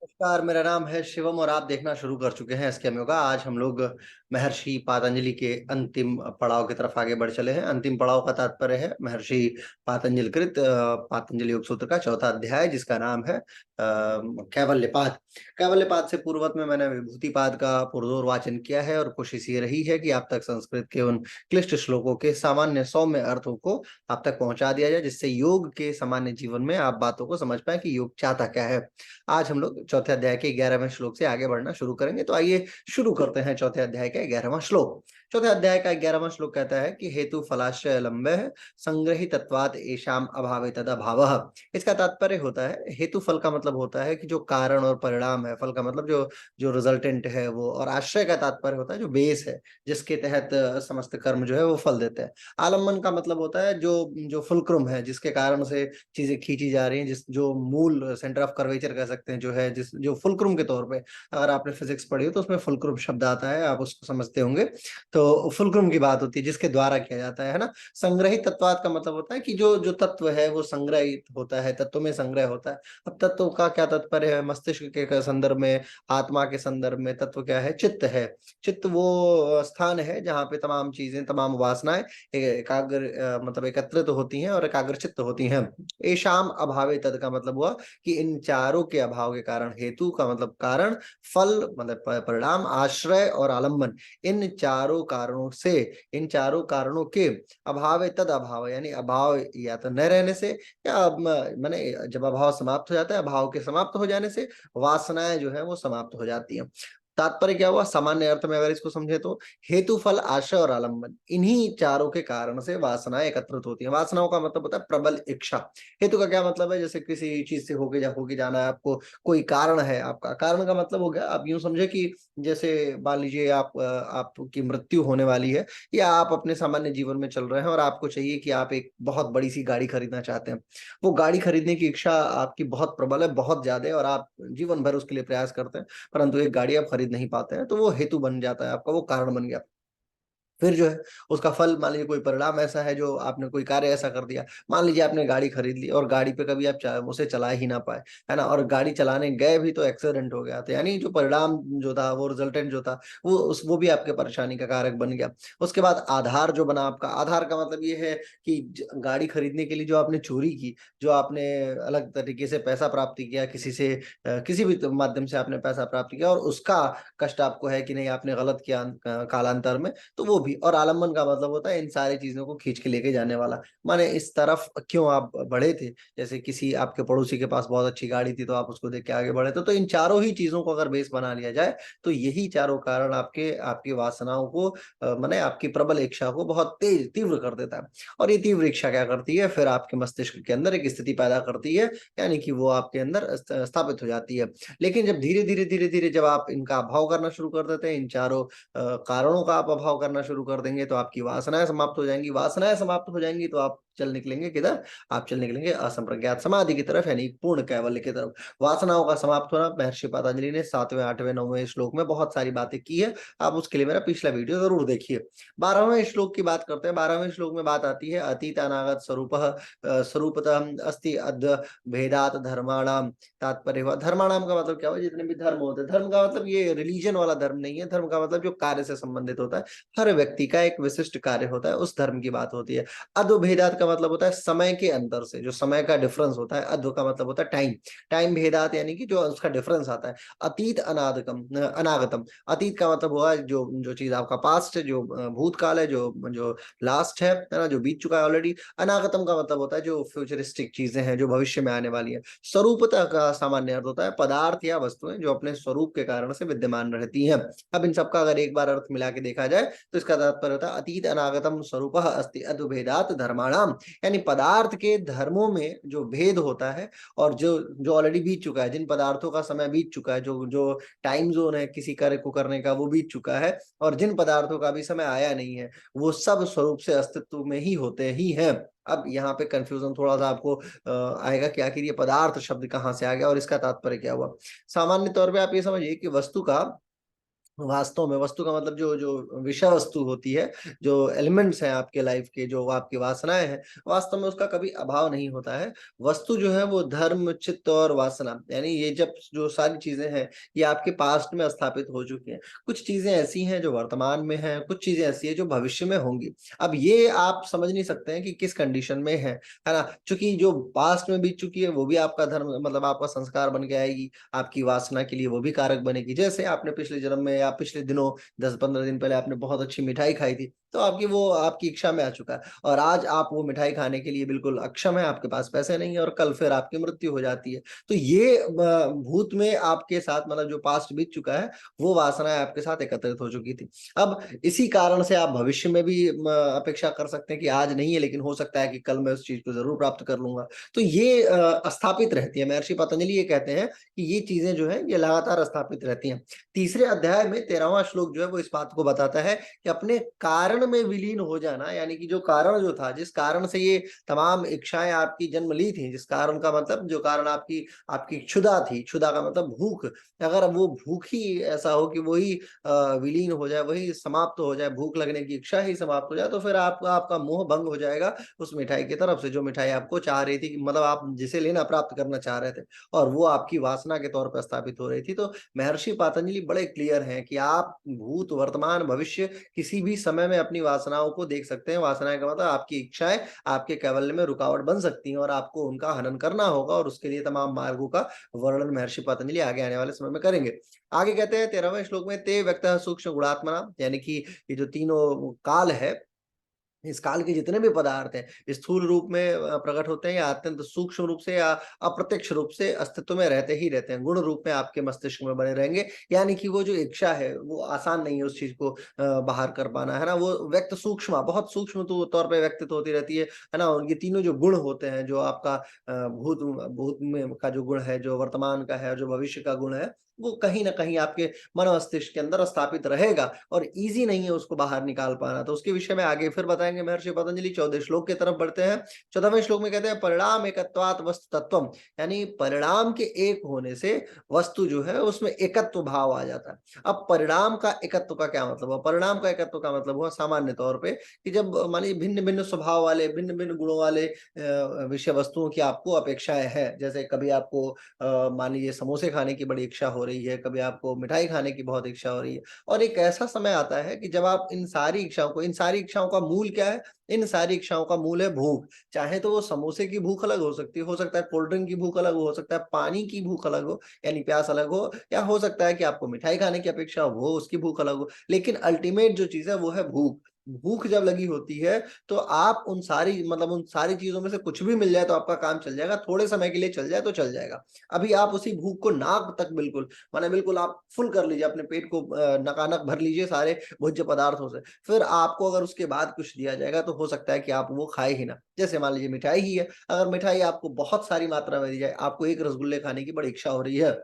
नमस्कार, मेरा नाम है शिवम और आप देखना शुरू कर चुके हैं एसके योगा। आज हम लोग महर्षि पातंजलि के अंतिम पड़ाव की तरफ आगे बढ़ चले हैं। अंतिम पड़ाव का तात्पर्य है महर्षि पातंजलि कृत पातंजलि योग सूत्र का चौथा अध्याय, जिसका नाम है कैवल्यपाद। कैवल्यपाद से पूर्वत में मैंने विभूतिपाद का पुरजोर वाचन किया है और कोशिश ये रही है कि आप तक संस्कृत के उन क्लिष्ट श्लोकों के सामान्य सौम्य अर्थों को आप तक पहुंचा दिया जाए, जिससे योग के सामान्य जीवन में आप बातों को समझ पाए कि योग चाहता क्या है। आज हम लोग चौथे अध्याय के 11वें श्लोक से आगे बढ़ना शुरू करेंगे। तो आइए शुरू करते हैं चौथे अध्याय का 11वां श्लोक। चौथे अध्याय का 11वां श्लोक कहता है कि हेतु फलाश्रय लंबे संग्रहितत्वात् एषाम अभावे तद अभावः। इसका तात्पर्य होता है, हेतु फल का मतलब होता है कि जो कारण और परिणाम है, फल का मतलब जो जो रिजल्टेंट है वो, और आश्रय का तात्पर्य होता है जो बेस है, जिसके तहत समस्त कर्म जो है वो फल देते हैं। आलम्बन का मतलब होता है जो जो फुलक्रुम है, जिसके कारण से चीजें खींची जा रही हैं, जिस जो मूल सेंटर ऑफ कर्वेचर कह सकते हैं जो है, जिस जो फुलक्रुम के तौर पे, अगर आपने फिजिक्स पढ़ी हो तो उसमें फुलक्रुम शब्द आता है, आप उसको समझते होंगे। तो फुलक्रुम की बात होती है जिसके द्वारा किया जाता है ना। संग्रहित तत्वात का मतलब होता है कि जो जो तत्व है वो संग्रहित होता है, तत्व में संग्रह होता है। अब तत्व का क्या तात्पर्य है? मस्तिष्क के संदर्भ में, आत्मा के संदर्भ में तत्व क्या है? चित्त है। चित्त वो स्थान है जहाँ पे तमाम चीजें, तमाम वासनाएं एकाग्र मतलब एकत्रित होती हैं और एकाग्रचित्त होती हैं। एशाम अभावे तद का मतलब हुआ कि इन चारों के अभाव के कारण, हेतु का मतलब कारण, फल मतलब परिणाम, आश्रय और आलंबन, इन चारों कारणों से, इन चारों कारणों के अभाव तद अभाव, यानी अभाव या तो न रहने से, या माने जब अभाव समाप्त हो जाता है, अभाव के समाप्त हो जाने से वासनाएं जो है वो समाप्त हो जाती हैं। तात्पर्य क्या हुआ? सामान्य अर्थ में अगर इसको समझे तो हेतु फल आश्रय और आलंबन, इन्हीं चारों के कारण से वासनाएं एकत्रित होती हैं। वासनाओं का मतलब होता है प्रबल इच्छा। हेतु का क्या मतलब है? जैसे किसी चीज से होके जाना है आपको, कोई कारण है आपका। कारण का मतलब हो गया, आप यूं समझे कि जैसे मान लीजिए आपकी मृत्यु होने वाली है, या आप अपने सामान्य जीवन में चल रहे हैं और आपको चाहिए कि आप एक बहुत बड़ी सी गाड़ी खरीदना चाहते हैं। वो गाड़ी खरीदने की इच्छा आपकी बहुत प्रबल है, बहुत ज्यादा है, और आप जीवन भर उसके लिए प्रयास करते हैं, परंतु एक गाड़ी आप खरीद नहीं पाते हैं। तो वो हेतु बन जाता है आपका, वो कारण बन गया। फिर जो है उसका फल, मान लीजिए कोई परिणाम ऐसा है, जो आपने कोई कार्य ऐसा कर दिया। मान लीजिए आपने गाड़ी खरीद ली और गाड़ी पे कभी आप उसे चला ही ना पाए, है ना, और गाड़ी चलाने गए भी तो एक्सीडेंट हो गया, तो यानी जो परिणाम जो था, वो रिजल्टेंट जो था, वो भी आपके परेशानी का कारक बन गया। उसके बाद आधार जो बना आपका, आधार का मतलब ये है कि गाड़ी खरीदने के लिए जो आपने चोरी की, जो आपने अलग तरीके से पैसा प्राप्त किया, किसी से किसी भी माध्यम से आपने पैसा प्राप्त किया, और उसका कष्ट आपको है कि नहीं, आपने गलत किया कालांतर में, तो वो भी। और आलम्बन का मतलब होता है इन सारी चीजों को खींच के लेके जाने वाला, माने इस तरफ क्यों आप बढ़े थे। जैसे किसी आपके पड़ोसी के पास बहुत अच्छी गाड़ी थी, तो आप उसको देख के आगे बढ़े तो इन चारों ही चीजों को अगर बेस बना लिया जाए, तो यही चारों कारण आपके आपकी वासनाओं को माने आपकी प्रबल इच्छा को बहुत तेज तीव्र कर देता है। और ये तीव्र इच्छा क्या करती है? फिर आपके मस्तिष्क के अंदर एक स्थिति पैदा करती है, यानी कि वो आपके अंदर स्थापित हो जाती है। लेकिन जब धीरे धीरे जब आप इनका अभाव करना शुरू कर देते हैं, इन चारों कारणों का आप अभाव करना शुरू कर देंगे, तो आपकी वासनाएं समाप्त हो जाएंगी। वासनाएं समाप्त हो जाएंगी तो आप चल निकलेंगे किधर? आप चल निकलेंगे असंप्रज्ञात समाधि की तरफ, यानी पूर्ण कैवल्य की तरफ। वासनाओं का समाप्त होना, महर्षि पतंजलि ने 7वें 8वें 9वें श्लोक में बहुत सारी बातें की है। आप उसके लिए मेरा पिछला वीडियो जरूर देखिए। 12वें श्लोक की बात करते हैं। 12वें श्लोक में बात आती है अतीत अनागत स्वरूप स्वरूपतः अस्ति अद्व भेदात धर्माणाम। तात्पर्य हुआ, धर्माणाम का मतलब क्या हुआ? जितने भी धर्म होते हैं। धर्म का मतलब ये रिलीजन वाला धर्म नहीं है, धर्म का मतलब जो कार्य से संबंधित होता है, हर व्यक्ति का एक विशिष्ट कार्य होता है, उस धर्म की बात होती है। अद्वभेदात का मतलब होता है समय के अंतर से जो समय का डिफरेंस होता है। अद्व का मतलब होता है टाइम। टाइम भेदात यानी कि जो उसका डिफरेंस आता है। अतीत अनादकम अनागतम, अतीत का मतलब हुआ जो जो चीज आपका पास्ट है, जो भूतकाल है, जो जो लास्ट है ना, जो बीत चुका है ऑलरेडी। अनागतम का मतलब होता है जो फ्यूचरिस्टिक चीजें हैं, जो भविष्य में आने वाली है। स्वरूपता का सामान्य अर्थ होता है पदार्थ या वस्तुएं जो अपने स्वरूप के कारण से विद्यमान रहती हैं। अब इन सबका अगर एक बार अर्थ मिला के देखा जाए, तो इसका तात्पर्य होता है अतीत अनागतम स्वरूप अस्ति अद्वभेदात धर्माणाम, यानी पदार्थ के धर्मों में जो भेद होता है, और जो जो ऑलरेडी बीत चुका है, जिन पदार्थों का समय बीत चुका है, जो जो टाइम जोन है किसी कार्य को करने का, वो बीत चुका है, और जिन पदार्थों का भी समय आया नहीं है, वो सब स्वरूप से अस्तित्व में ही होते ही हैं। अब यहाँ पे कंफ्यूजन थोड़ा सा आपको आएगा कि आखिर ये पदार्थ शब्द कहाँ से आ गया और इसका तात्पर्य क्या हुआ। सामान्य तौर पे आप ये समझिए कि वस्तु का वास्तव में वस्तु का मतलब जो जो विषय वस्तु होती है, जो एलिमेंट्स हैं आपके लाइफ के, जो आपकी वासनाएं हैं, वास्तव में उसका कभी अभाव नहीं होता है। वस्तु जो है वो धर्म, चित्त और वासना, यानी ये जब जो सारी चीजें हैं ये आपके पास्ट में स्थापित हो चुकी हैं। कुछ चीजें ऐसी हैं जो वर्तमान में हैं, कुछ चीजें ऐसी हैं जो भविष्य में होंगी। अब ये आप समझ नहीं सकते हैं कि किस कंडीशन में है ना? क्योंकि जो पास्ट में बीत चुकी है वो भी आपका धर्म, मतलब आपका संस्कार बन के आएगी, आपकी वासना के लिए वो भी कारक बनेगी। जैसे आपने पिछले जन्म में या पिछले दिनों 10-15 दिन पहले आपने बहुत अच्छी मिठाई खाई थी, तो आपकी वो आपकी इच्छा में आ चुका है, और आज आप वो मिठाई खाने के लिए बिल्कुल अक्षम है, आपके पास पैसे नहीं है, और कल फिर आपकी मृत्यु हो जाती है। तो ये भूत में आपके साथ, मतलब जो पास्ट बीत चुका है, वो वासनाएं आपके साथ एकत्रित हो चुकी थी। अब इसी कारण से आप भविष्य में भी अपेक्षा कर सकते हैं कि आज नहीं है, लेकिन हो सकता है कि कल मैं उस चीज को जरूर प्राप्त कर लूंगा। तो ये स्थापित रहती है। महर्षि पतंजलि ये कहते हैं कि ये चीजें जो है ये लगातार स्थापित रहती हैं। तीसरे अध्याय में 13वां श्लोक जो है वो इस बात को बताता है कि अपने कारण में विलीन हो जाना, यानी कि जो कारण जो था, जिस कारण से ये तमाम इच्छाएं आपकी जन्म ली थी, जिस कारण का मतलब जो कारण आपकी आपकी क्षुधा थी, क्षुधा का मतलब भूख, अगर वो भूख ही ऐसा हो कि वही विलीन हो जाए, वही समाप्त हो जाए, भूख लगने की इच्छा ही समाप्त हो जाए, तो फिर आपका आपका मोह भंग हो जाएगा उस मिठाई की तरफ से, जो मिठाई आपको चाह रही थी, मतलब आप जिसे लेना प्राप्त करना चाह रहे थे, और वो आपकी वासना के तौर पर स्थापित हो रही थी। तो महर्षि पतंजलि बड़े क्लियर हैं कि आप भूत, वर्तमान, भविष्य किसी भी समय में अपनी वासनाओं को देख सकते हैं। वासनाएं का मतलब आपकी इच्छाएं आपके कैवल्य में रुकावट बन सकती हैं, और आपको उनका हनन करना होगा, और उसके लिए तमाम मार्गों का वर्णन महर्षि पतंजलि आगे आने वाले समय में करेंगे। आगे कहते हैं 13वें श्लोक में, ते व्यक्तः सूक्ष्म गुणात्मना, यानी कि ये जो तीनों काल है, इस काल के जितने भी पदार्थ हैं स्थूल रूप में प्रकट होते हैं, या अत्यंत सूक्ष्म रूप से या अप्रत्यक्ष रूप से अस्तित्व में रहते ही रहते हैं, गुण रूप में आपके मस्तिष्क में बने रहेंगे। यानी कि वो जो इच्छा है वो आसान नहीं है उस चीज को बाहर कर पाना, है ना? वो व्यक्त सूक्ष्म, बहुत सूक्ष्म तो तौर पे व्यक्तित होती रहती है ना? और ये तीनों जो गुण होते हैं, जो आपका भूत भूत में का जो गुण है, जो वर्तमान का है, जो भविष्य का गुण है, वो कहीं ना कहीं आपके मन मस्तिष्क के अंदर स्थापित रहेगा, और इजी नहीं है उसको बाहर निकाल पाना। तो उसके विषय में आगे फिर बताएंगे महर्षि पतंजलि। 14 श्लोक की तरफ बढ़ते हैं। 14वें श्लोक में कहते हैं, परिणाम एकत्वात वस्तु तत्वम, यानी परिणाम के एक होने से वस्तु जो है उसमें एकत्व भाव आ जाता है। अब परिणाम का एकत्व का क्या मतलब हुआ? परिणाम का एकत्व का मतलब हुआ सामान्य तौर पे कि जब मानिए भिन्न भिन्न स्वभाव वाले, भिन्न भिन्न गुणों वाले विषय वस्तुओं की आपको अपेक्षाएं है, जैसे कभी आपको मान लीजिए समोसे खाने की बड़ी इच्छा हो रही है, कभी आपको मिठाई खाने की बहुत इच्छा हो रही है, और एक ऐसा समय आता है कि जब आप इन सारी इच्छाओं का मूल क्या है? इन सारी इच्छाओं का मूल है भूख। चाहे तो वो समोसे की भूख अलग हो सकती है, हो सकता है कोल्ड ड्रिंक की भूख अलग हो सकता है पानी की भूख अलग हो, यानी प्यास अलग हो, या हो सकता है कि आपको मिठाई खाने की अपेक्षा हो, वो उसकी भूख अलग हो, लेकिन अल्टीमेट जो चीज है वो है भूख। भूख जब लगी होती है तो आप उन सारी, मतलब उन सारी चीजों में से कुछ भी मिल जाए तो आपका काम चल जाएगा, थोड़े समय के लिए चल जाए तो चल जाएगा। अभी आप उसी भूख को नाक तक बिल्कुल, माने बिल्कुल आप फुल कर लीजिए, अपने पेट को नकानक भर लीजिए सारे भोज्य पदार्थों से, फिर आपको अगर उसके बाद कुछ दिया जाएगा तो हो सकता है कि आप वो खाए ही ना। जैसे मान लीजिए मिठाई ही है, अगर मिठाई आपको बहुत सारी मात्रा में दी जाए, आपको एक रसगुल्ले खाने की बड़ी इच्छा हो रही है,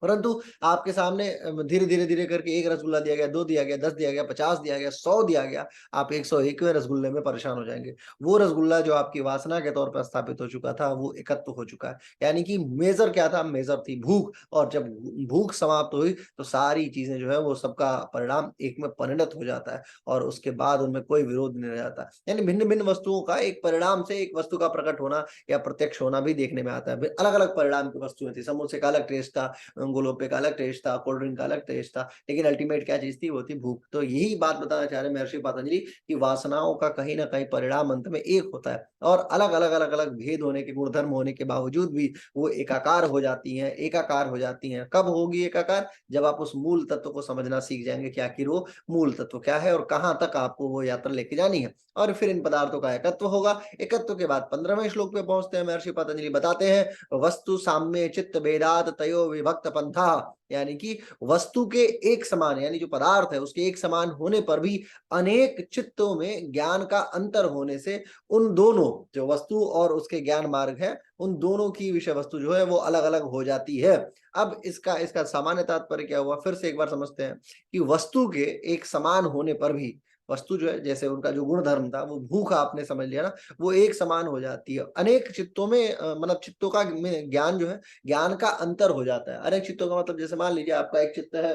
परंतु आपके सामने धीरे धीरे धीरे करके एक रसगुल्ला दिया गया, दो दिया गया, 10 दिया गया, 50 दिया गया, 100 दिया गया, आप 101वें रसगुल्ले में परेशान हो जाएंगे। वो रसगुल्ला जो आपकी वासना के तौर पर स्थापित हो चुका था, वो एकत्व हो चुका है। यानी कि मेजर क्या था? मेजर थी भूख, और जब भूख समाप्त हुई तो सारी चीजें जो है वो सबका परिणाम एक में परिणत हो जाता है, और उसके बाद उनमें कोई विरोध नहीं रह जाता। यानी भिन्न भिन्न वस्तुओं का एक परिणाम से एक वस्तु का प्रकट होना या प्रत्यक्ष होना भी देखने में आता है। अलग अलग परिणाम की वस्तुएं थी, समोसे का अलग टेस्ट था, गोलगप्पे का अलग टेस्ट था, कोल्ड ड्रिंक का अलग टेस्ट था, लेकिन अल्टीमेट क्या चीज थी? वो थी भूख। तो यही बात बताना चाह रहे महर्षि पतंजलि कि वासनाओं का कहीं ना कहीं परिणाम अंत में एक होता है, और अलग अलग अलग अलग भेद होने के, गुणधर्म होने के बावजूद भी वो एकाकार हो जाती हैं, एकाकार हो जाती हैं। कब होगी एकाकार? जब आप उस मूल तत्व को समझना सीख जाएंगे कि आखिर वो मूल तत्व क्या है, और कहाँ तक आपको वो यात्रा लेके जानी है, और फिर इन पदार्थों का एकत्व होगा। एकत्व के बाद 15वें श्लोक पे पहुंचते हैं। महर्षि पतंजलि बताते हैं, वस्तु साम्य चित्त भेदात तयो विभक्त पंथा, यानी कि वस्तु के एक समान, यानी जो पदार्थ है उसके एक समान होने पर भी अनेक चित्तों में ज्ञान का अंतर होने से उन दोनों, जो वस्तु और उसके ज्ञान मार्ग है, उन दोनों की विषय वस्तु जो है वो अलग अलग हो जाती है। अब इसका इसका सामान्य तात्पर्य क्या हुआ? फिर से एक बार समझते हैं कि वस्तु के एक समान होने पर भी, वस्तु जो है जैसे उनका जो गुण धर्म था, वो भूख आपने समझ लिया ना, वो एक समान हो जाती है। अनेक चित्तों में मतलब चित्तों का ज्ञान जो है, ज्ञान का अंतर हो जाता है। अनेक चित्तों का मतलब जैसे मान लीजिए आपका एक चित्त है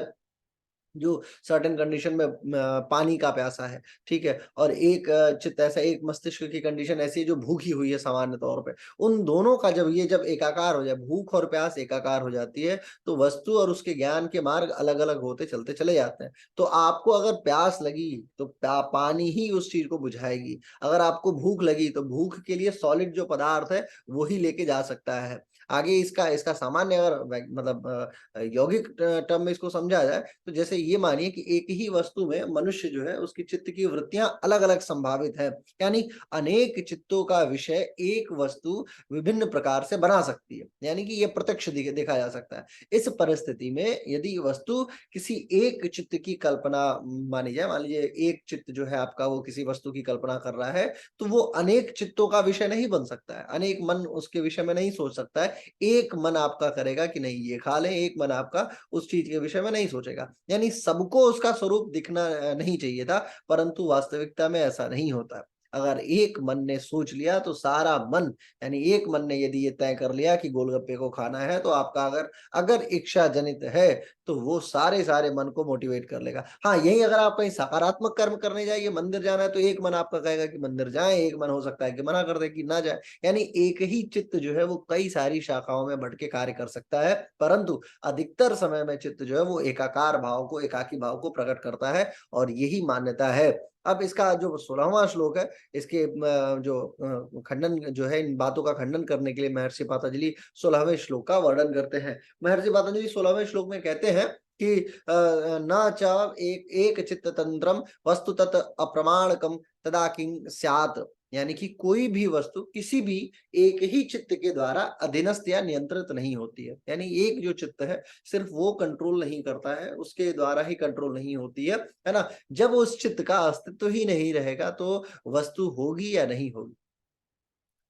जो सर्टेन कंडीशन में पानी का प्यासा है, ठीक है? और एक चित्त ऐसा, एक मस्तिष्क की कंडीशन ऐसी है जो भूखी हुई है सामान्य तौर पे। उन दोनों का जब एकाकार हो जाए, भूख और प्यास एकाकार हो जाती है, तो वस्तु और उसके ज्ञान के मार्ग अलग-अलग होते चलते चले जाते हैं। तो आपको अगर प्यास लगी, तो पानी ही उस चीज़ को बुझाएगी। अगर आपको भूख लगी, तो भूख के लिए सॉलिड जो पदार्थ है, वो ही लेके जा सकता है। आगे इसका इसका सामान्य अगर मतलब यौगिक टर्म में इसको समझा जाए, तो जैसे ये मानिए कि एक ही वस्तु में मनुष्य जो है उसकी चित्त की वृत्तियां अलग-अलग संभावित है, यानी अनेक चित्तों का विषय एक वस्तु विभिन्न प्रकार से बना सकती है, यानी कि ये प्रत्यक्ष देखा जा सकता है। इस परिस्थिति में यदि वस्तु किसी एक चित्त की कल्पना मानी जाए, मान लीजिए एक चित्त जो है आपका वो किसी वस्तु की कल्पना कर रहा है, तो वो अनेक चित्तों का विषय नहीं बन सकता है, अनेक मन उसके विषय में नहीं सोच सकता है। एक मन आपका करेगा कि नहीं ये खा लें, एक मन आपका उस चीज के विषय में नहीं सोचेगा। यानी सबको उसका स्वरूप दिखना नहीं चाहिए था, परंतु वास्तविकता में ऐसा नहीं होता है। अगर एक मन ने सोच लिया तो सारा मन, यानी एक मन ने यदि ये तय कर लिया कि गोलगप्पे को खाना है, तो आपका अगर अगर इच्छा जनित है, तो वो सारे मन को मोटिवेट कर लेगा। हाँ, यही अगर आप कहीं सकारात्मक कर्म करने जाइए, मंदिर जाना है, तो एक मन आपका कहेगा कि मंदिर जाएं, एक मन हो सकता है कि मना कर दे कि ना जाए। यानी एक ही चित्त जो है वो कई सारी शाखाओं में बढ़ के कार्य कर सकता है, परंतु अधिकतर समय में चित्त जो है वो एकाकार भाव को, एकाकी भाव को प्रकट करता है, और यही मान्यता है। अब इसका जो 16वां श्लोक है, इसके जो खंडन जो है, इन बातों का खंडन करने के लिए महर्षि पतंजलि 16वें श्लोक का वर्णन करते हैं। महर्षि पतंजलि 16वें श्लोक में कहते हैं कि न च एक चित्त तंत्रम वस्तु तत् अप्रमाणकम तदा किं स्यात्, यानी कि कोई भी वस्तु किसी भी एक ही चित्त के द्वारा अधीनस्थ या नियंत्रित नहीं होती है। यानी एक जो चित्त है सिर्फ वो कंट्रोल नहीं करता है, उसके द्वारा ही कंट्रोल नहीं होती है ना? जब उस चित्त का अस्तित्व ही नहीं रहेगा, तो वस्तु होगी या नहीं होगी?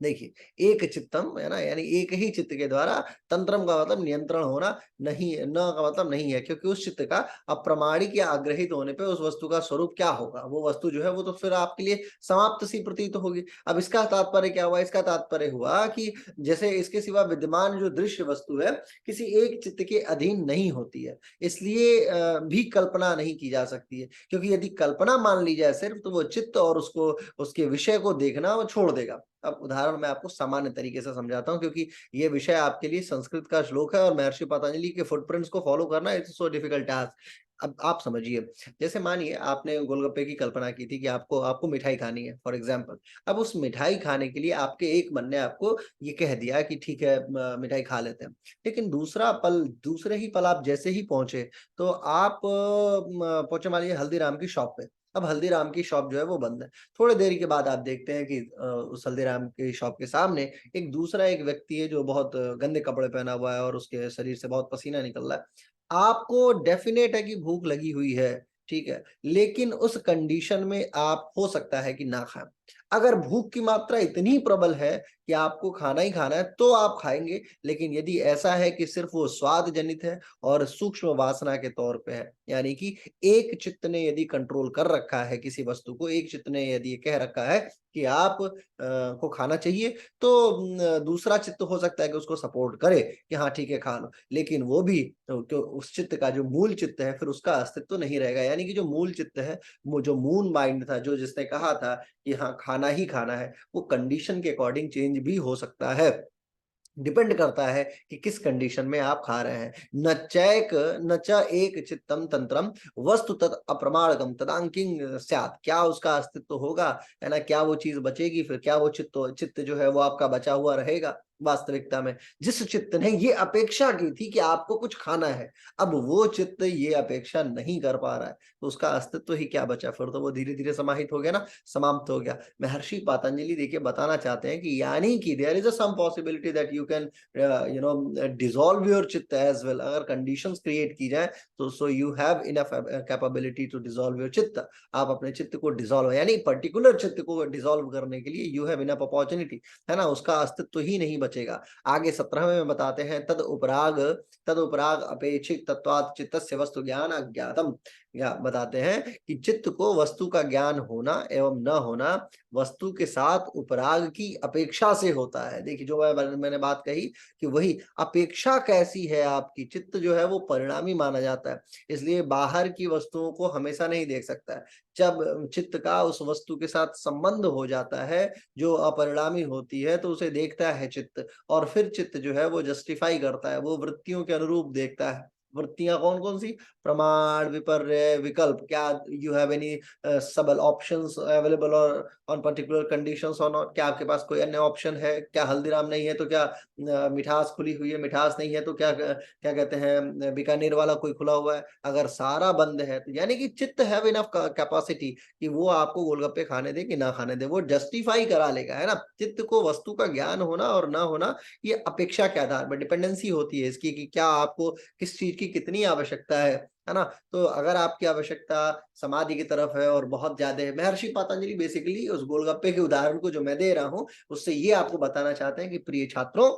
देखिए, एक चित्तम है ना, यानी एक ही चित्त के द्वारा, तंत्रम का मतलब नियंत्रण होना, नहीं न का मतलब नहीं है, क्योंकि उस चित्त का अप्रामाणिक या आग्रहित होने पे उस वस्तु का स्वरूप क्या होगा? वो वस्तु जो है वो तो फिर आपके लिए समाप्त सी प्रतीत होगी। अब इसका तात्पर्य क्या हुआ? इसका तात्पर्य हुआ कि जैसे इसके सिवा विद्यमान जो दृश्य वस्तु है, किसी एक चित्त के अधीन नहीं होती है, इसलिए भी कल्पना नहीं की जा सकती है, क्योंकि यदि कल्पना मान ली जाए सिर्फ, तो वो चित्त और उसको, उसके विषय को देखना वो छोड़ देगा। अब उदाहरण मैं आपको सामान्य तरीके से समझाता हूँ, क्योंकि ये विषय आपके लिए संस्कृत का श्लोक है और महर्षि पतंजलि के फुटप्रिंट्स को फॉलो करना इट्स सो डिफिकल्ट टास्क। अब आप समझिए, जैसे मानिए आपने गोलगप्पे की कल्पना की थी कि आपको आपको मिठाई खानी है फॉर एग्जाम्पल। अब उस मिठाई खाने के लिए आपके एक मन ने आपको ये कह दिया कि ठीक है, मिठाई खा लेते हैं। लेकिन दूसरे ही पल आप जैसे ही पहुंचे, तो आप पहुंचे मान लीजिए हल्दीराम की शॉप पे। अब हल्दीराम की शॉप जो है वो बंद है। थोड़ी देर के बाद आप देखते हैं कि उस हल्दीराम की शॉप के सामने एक व्यक्ति है जो बहुत गंदे कपड़े पहना हुआ है और उसके शरीर से बहुत पसीना निकल रहा है। आपको डेफिनेट है कि भूख लगी हुई है, ठीक है? लेकिन उस कंडीशन में आप हो सकता है कि ना खाएँ। अगर भूख की मात्रा इतनी प्रबल है कि आपको खाना ही खाना है, तो आप खाएँगे। लेकिन यदि ऐसा है कि सिर्फ़ वो स्वाद जनित है और सूक्ष्म वासना के तौर पे है, यानी कि एक चित्त ने यदि कंट्रोल कर रखा है किसी वस्तु को, एक चित्त ने यदि ये कह रखा है कि आप को खाना चाहिए, तो दूसरा चित्त हो सकता है कि उसको सपोर्ट करे कि हाँ ठीक है, खा लो। लेकिन वो भी तो उस चित्त का जो मूल चित्त है, फिर उसका अस्तित्व नहीं रहेगा। यानी कि जो मूल चित्त है, वो जो मून माइंड था, जो जिसने कहा था कि हाँ, खाना ही खाना है, वो कंडीशन के अकॉर्डिंग चेंज भी हो सकता है। डिपेंड करता है कि किस कंडीशन में आप खा रहे हैं। न च एक चित्तम तंत्रम वस्तु तत् अप्रमाणकम तदांकिंग स्यात्, क्या उसका अस्तित्व होगा, है ना? क्या वो चीज बचेगी? फिर क्या वो चित्त जो है वो आपका बचा हुआ रहेगा? वास्तविकता में जिस चित्त ने ये अपेक्षा की थी कि आपको कुछ खाना है, अब वो चित्त ये अपेक्षा नहीं कर पा रहा है, तो उसका अस्तित्व ही क्या बचा? फिर तो वो धीरे धीरे समाहित हो गया ना, समाप्त हो गया। महर्षि पतंजलि देखिए बताना चाहते हैं कि यानी कि there is a some possibility that you can dissolve your चित्त एज वेल। अगर कंडीशंस क्रिएट की जाए, तो so you have enough capability to dissolve your चित्त। आप अपने चित्त को यानी पर्टिकुलर चित्त को डिसॉल्व करने के लिए यू हैव इनफ अपॉर्चुनिटी, है ना? उसका अस्तित्व ही नहीं बचा बचेगा। आगे 17वें में बताते हैं, तद उपराग अपेक्षित तत्वात् चित्तस्य वस्तु ज्ञान अज्ञातम। या बताते हैं कि चित्त को वस्तु का ज्ञान होना एवं न होना वस्तु के साथ उपराग की अपेक्षा से होता है। देखिए, जो मैंने बात कही कि वही अपेक्षा कैसी है आपकी, चित्त जो है वो परिणामी माना जाता है, इसलिए बाहर की वस्तुओं को हमेशा नहीं देख सकता है। जब चित्त का उस वस्तु के साथ संबंध हो जाता है जो अपरिणामी होती है, तो उसे देखता है चित्त, और फिर चित्त जो है वो जस्टिफाई करता है, वो वृत्तियों के अनुरूप देखता है। वृत्तियां कौन कौन सी? प्रमाण, विपर्य, विकल्प। क्या यू हैव एनी सबल ऑप्शंस अवेलेबल और ऑन पर्टिकुलर कंडीशंस और नॉट? क्या आपके पास कोई अन्य ऑप्शन है? क्या हल्दीराम नहीं है तो क्या मिठास खुली हुई है? मिठास नहीं है तो क्या क्या कहते हैं, बीकानेर वाला कोई खुला हुआ है? अगर सारा बंद है तो यानी कि चित्त हैव इनफ कैपेसिटी कि वो आपको गोलगप्पे खाने दे कि ना खाने दे, वो जस्टिफाई करा लेगा, है ना। चित्त को वस्तु का ज्ञान होना और ना होना ये अपेक्षा के आधार पर डिपेंडेंसी होती है इसकी, कि क्या आपको किस चीज की कितनी आवश्यकता है ना। तो अगर आपकी आवश्यकता समाधि की तरफ है और बहुत ज्यादा है, महर्षि पतंजलि बेसिकली उस गोलगप्पे के उदाहरण को जो मैं दे रहा हूं उससे ये आपको बताना चाहते हैं कि प्रिय छात्रों,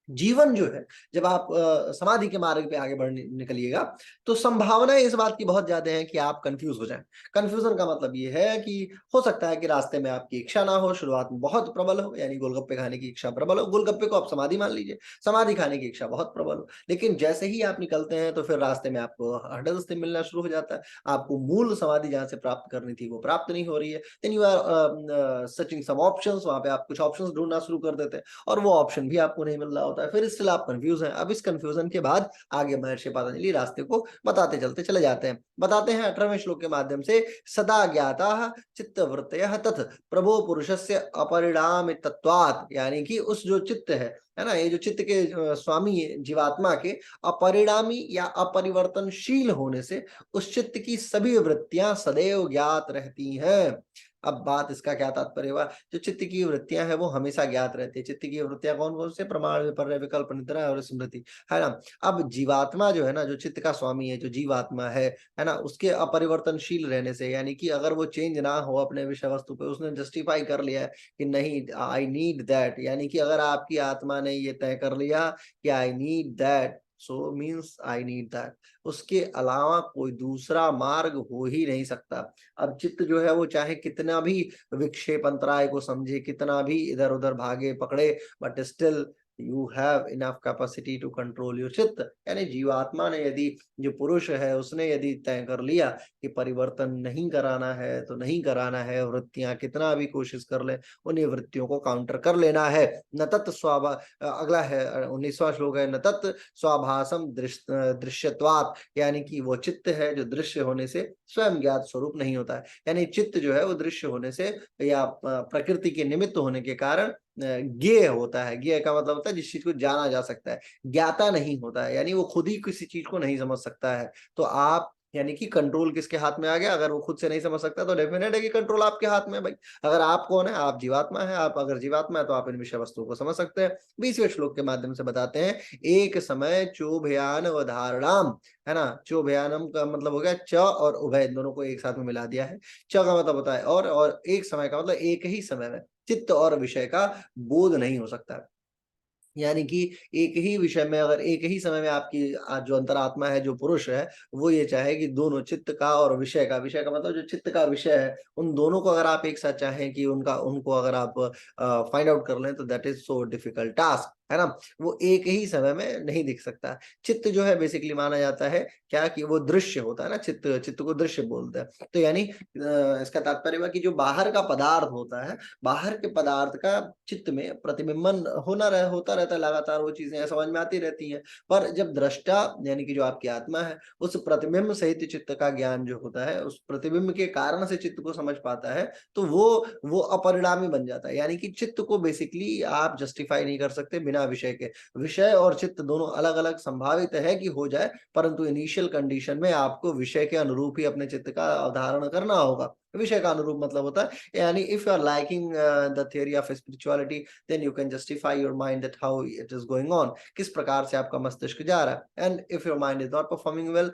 जीवन जो है, जब आप समाधि के मार्ग पे आगे बढ़ने निकलिएगा तो संभावना इस बात की बहुत ज्यादा है कि आप कंफ्यूज हो जाएं। कंफ्यूजन का मतलब ये है कि हो सकता है कि रास्ते में आपकी इच्छा ना हो, शुरुआत में बहुत प्रबल हो, यानी गोलगप्पे खाने की इच्छा प्रबल हो, गोलगप्पे को आप समाधि मान लीजिए, समाधि खाने की इच्छा बहुत प्रबल हो, लेकिन जैसे ही आप निकलते हैं तो फिर रास्ते में आपको हर्डल्स मिलना शुरू हो जाता है, आपको मूल समाधि जहां से प्राप्त करनी थी वो प्राप्त नहीं हो रही है, then you are searching some options, वहां पे आप कुछ ऑप्शंस ढूंढना शुरू कर देते हैं और वो ऑप्शन भी आपको नहीं मिल रहा होता है, फिर स्टिल आप कंफ्यूज हैं। अब इस कंफ्यूजन के बाद आगे महर्षि पतंजलि रास्ते को बताते चलते चले जाते हैं। बताते हैं 18वें श्लोक के माध्यम से, सदा ज्ञाता चित्तवृत्तयः तथ प्रभो पुरुषस्य अपरिणाम तत्वात्, यानी कि उस जो चित्त है ना, ये जो चित्त के स्वामी जीवात्मा के अपरिणामी या अपरिवर्तनशील होने से उस चित्त की सभी वृत्तियां सदैव ज्ञात रहती हैं। अब बात इसका क्या तात्पर्य हुआ? जो चित्त की वृत्तियां हैं वो हमेशा ज्ञात रहती है। चित्त की वृत्तियां कौन कौन से? प्रमाण, विपर्य, विकल्प, निद्रा और स्मृति, है ना। अब जीवात्मा जो है ना, जो चित्त का स्वामी है, जो जीवात्मा है ना, उसके अपरिवर्तनशील रहने से, यानी कि अगर वो चेंज ना हो अपने विषय वस्तु पे, उसने जस्टिफाई कर लिया है कि नहीं आई नीड दैट, यानी कि अगर आपकी आत्मा ने ये तय कर लिया कि I need that, so means I need that, उसके अलावा कोई दूसरा मार्ग हो ही नहीं सकता। अब चित्त जो है वो चाहे कितना भी विक्षेप अंतराय को समझे, कितना भी इधर उधर भागे पकड़े, but still you have enough capacity to control your चित्त। यानी जीवात्मा ने यदि, जो पुरुष है उसने यदि तय कर लिया कि परिवर्तन नहीं कराना है तो नहीं कराना है, वृत्तियां कितना भी कोशिश कर ले उन्हीं वृत्तियों को काउंटर कर लेना है। न तत् स्वाभा, अगला है 19वां श्लोक है, न तत् स्वाभासम दृश्यत्वात्, यानी कि वो चित्त है जो दृश्य होने से स्वयं ज्ञात स्वरूप नहीं होता है। यानी चित्त जो है वो दृश्य होने से या प्रकृति के निमित्त होने के कारण ज्ञेय होता है। ज्ञेय का मतलब होता है जिस चीज को जाना जा सकता है, ज्ञाता नहीं होता है, यानी वो खुद ही किसी चीज को नहीं समझ सकता है। तो आप, यानी कि कंट्रोल किसके हाथ में आ गया? अगर वो खुद से नहीं समझ सकता तो डेफिनेट है कि कंट्रोल आपके हाथ में है भाई। अगर आप कौन है? आप जीवात्मा है। आप अगर जीवात्मा है तो आप इन विषय वस्तुओं को समझ सकते हैं। 20वें श्लोक के माध्यम से बताते हैं, एक समय चोभयान व धारणाम, है ना। चोभयानम का मतलब हो गया च और उभय, दोनों को एक साथ में मिला दिया है। च का मतलब होता है और एक समय का मतलब एक ही समय में चित्त और विषय का बोध नहीं हो सकता। यानी कि एक ही विषय में, अगर एक ही समय में आपकी जो अंतरात्मा है, जो पुरुष है, वो ये चाहे कि दोनों चित्त का और विषय का, विषय का मतलब जो चित्त का विषय है, उन दोनों को अगर आप एक साथ चाहें कि उनको अगर आप फाइंड आउट कर लें तो that is so difficult task, है ना। वो एक ही समय में नहीं दिख सकता। चित्त जो है बेसिकली माना जाता है क्या, कि वो दृश्य होता है ना, चित्त, चित्त को दृश्य बोलते हैं। तो यानी इसका तात्पर्य हुआ कि जो बाहर का पदार्थ होता है, बाहर के पदार्थ का चित्त में प्रतिबिंबन होता रहता है लगातार, वो चीजें समझ में आती रहती हैं। पर जब दृष्टा, यानी कि जो आपकी आत्मा है, उस प्रतिबिंब सहित चित्त का ज्ञान जो होता है, उस प्रतिबिंब के कारण से चित्त को समझ पाता है, तो वो अपरिणामी बन जाता है। यानी कि चित्त को बेसिकली आप जस्टिफाई नहीं कर सकते बिना विषय के। विषय और चित्त दोनों अलग अलग संभावित है कि हो जाए, परंतु इनिशियल कंडीशन में आपको विषय के अनुरूप ही अपने चित्त का अवधारण करना होगा। विषय का अनुरूप मतलब होता है, यानी if you are liking the theory of spirituality then you can justify your mind that how it is going on, किस प्रकार से आपका मस्तिष्क जा रहा है। And if your mind is not performing well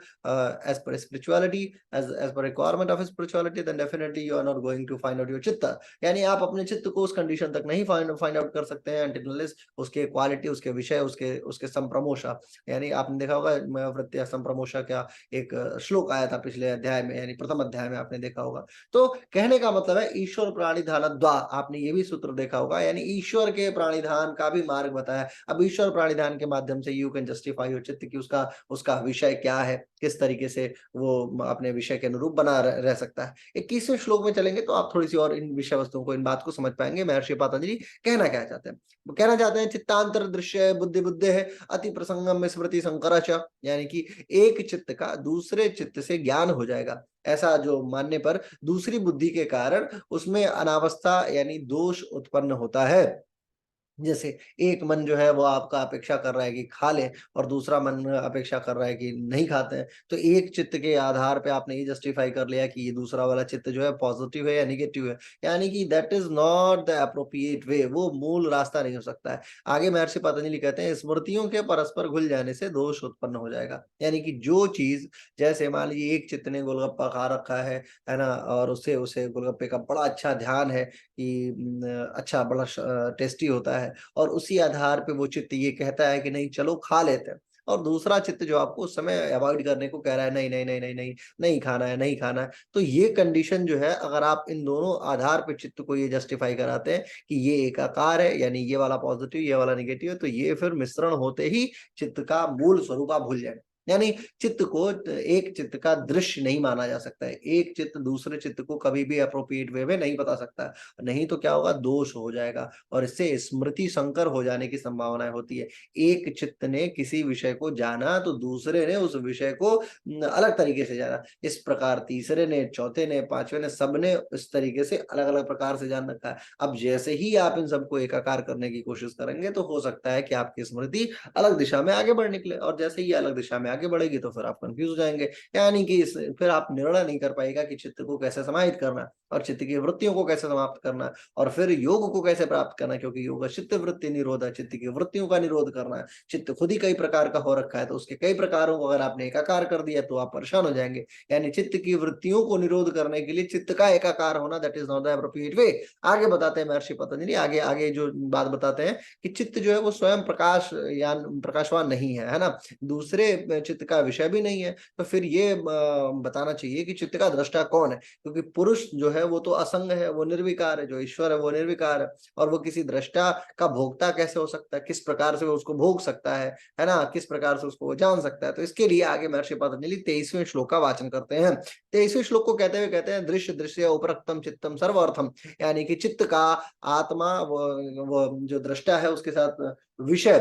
as per spirituality, as per requirement of spirituality, then definitely you are not going to find out your chitta, यानी आप अपने चित्त को उस कंडीशन तक नहीं फाइंड आउट कर सकते हैं until unless उसके क्वालिटी, उसके विषय, उसके उसके संप्रमोशा, यानी आपने देखा होगा वृत्ति संप्रमोशा क्या एक श्लोक आया था पिछले अध्याय में, यानी प्रथम अध्याय में आपने देखा होगा। तो कहने का मतलब है ईश्वर प्राणिधान द्वा, आपने ये भी सूत्र देखा होगा, यानी ईश्वर के प्राणिधान का भी मार्ग बताया। अब ईश्वर प्राणिधान के माध्यम से यू कैन जस्टिफाई योर चित्त की उसका उसका विषय क्या है, किस तरीके से वो अपने विषय के अनुरूप बना रह सकता है। 21वें श्लोक में चलेंगे तो आप थोड़ी सी और इन विषय वस्तुओं को, इन बात को समझ पाएंगे महर्षि पतंजलि कहना क्या चाहते हैं। वो कहना चाहते हैं चित्तांतर दृश्य बुद्धि बुद्धि है अति प्रसंगम में स्मृति संकरच, यानी कि एक चित्त का दूसरे चित्त से ज्ञान हो जाएगा, ऐसा जो मानने पर दूसरी बुद्धि के कारण उसमें अनावस्था यानी दोष उत्पन्न होता है। जैसे एक मन जो है वो आपका अपेक्षा कर रहा है कि खा ले और दूसरा मन अपेक्षा कर रहा है कि नहीं खाते हैं, तो एक चित्त के आधार पे आपने ये जस्टिफाई कर लिया कि ये दूसरा वाला चित्त जो है पॉजिटिव है या निगेटिव है, यानी कि that is not the appropriate way, वो मूल रास्ता नहीं हो सकता है। आगे महर्षि पतंजलि कहते हैं स्मृतियों के परस्पर घुल जाने से दोष उत्पन्न हो जाएगा, यानी कि जो चीज, जैसे मान लीजिए एक चित्त ने गोलगप्पा खा रखा है ना, और उसे उसे गोलगप्पे का बड़ा अच्छा ध्यान है कि अच्छा बड़ा टेस्टी होता है, और उसी आधार पे वो चित्त ये कहता है कि नहीं चलो खा लेते हैं, और दूसरा चित्त जो आपको उस समय अवॉइड करने को कह रहा है नहीं नहीं नहीं नहीं नहीं नहीं खाना है, नहीं खाना है, तो ये कंडीशन जो है, अगर आप इन दोनों आधार पे चित्त को ये जस्टिफाई कराते हैं कि ये एकाकार है, यानी ये वाला पॉजिटिव ये वाला निगेटिव है, तो ये फिर मिश्रण होते ही चित्त का मूल स्वरूप आप भूल जाए, यानी चित्त को एक चित्त का दृश्य नहीं माना जा सकता है, एक चित्त दूसरे चित्त को कभी भी अप्रोप्रिएट वे में नहीं बता सकता, नहीं तो क्या होगा दोष हो जाएगा और इससे स्मृति संकर हो जाने की संभावना होती है। एक चित्त ने किसी विषय को जाना तो दूसरे ने उस विषय को अलग तरीके से जाना, इस प्रकार तीसरे ने, चौथे ने, पांचवें ने, सबने इस तरीके से अलग अलग प्रकार से जान रखा है। अब जैसे ही आप इन सबको एकाकार करने की कोशिश करेंगे तो हो सकता है कि आपकी स्मृति अलग दिशा में आगे बढ़ निकले, और जैसे ही अलग दिशा में आगे बढ़ेगी तो फिर आप कंफ्यूज हो जाएंगे, यानी कि फिर आप निर्णय नहीं कर पाएगा कि चित्त को कैसे समाहित करना है और चित्त की वृत्तियों को कैसे समाप्त करना है और फिर योग को कैसे प्राप्त करना है, क्योंकि योग चित्त वृत्ति निरोध है, चित्त की वृत्तियों का निरोध करना है। चित्त खुद ही कई प्रकार का हो रखा है, तो उसके कई प्रकारों को अगर आपने एकाकार कर दिया तो आप परेशान हो जाएंगे, यानी चित्त की वृत्तियों को निरोध करने के लिए चित्त का एकाकार होना that is not the appropriate way. आगे बताते हैं महर्षि पतंजलि, आगे आगे जो बात बताते हैं कि चित्त जो है वो स्वयं प्रकाश या प्रकाशवान नहीं है ना, दूसरे चित्त का विषय भी नहीं है, तो फिर ये बताना चाहिए कि चित्त का दृष्टा कौन है, क्योंकि पुरुष जो है वो तो असंग है, वो निर्विकार है, जो ईश्वर है वो निर्विकार है, और वो किसी दृष्टा का भोक्ता कैसे हो सकता है, किस प्रकार से वो उसको भोग सकता है ना, किस प्रकार से उसको वो जान सकता है। तो इसके लिए आगे महर्षि पतंजलि 23वें श्लोक का वाचन करते हैं। 23वें श्लोक को कहते हुए कहते हैं दृश्य दृश्य उपरक्तम चित्तम सर्वार्थम, यानी कि चित्त का आत्मा वो जो दृष्टा है उसके साथ विषय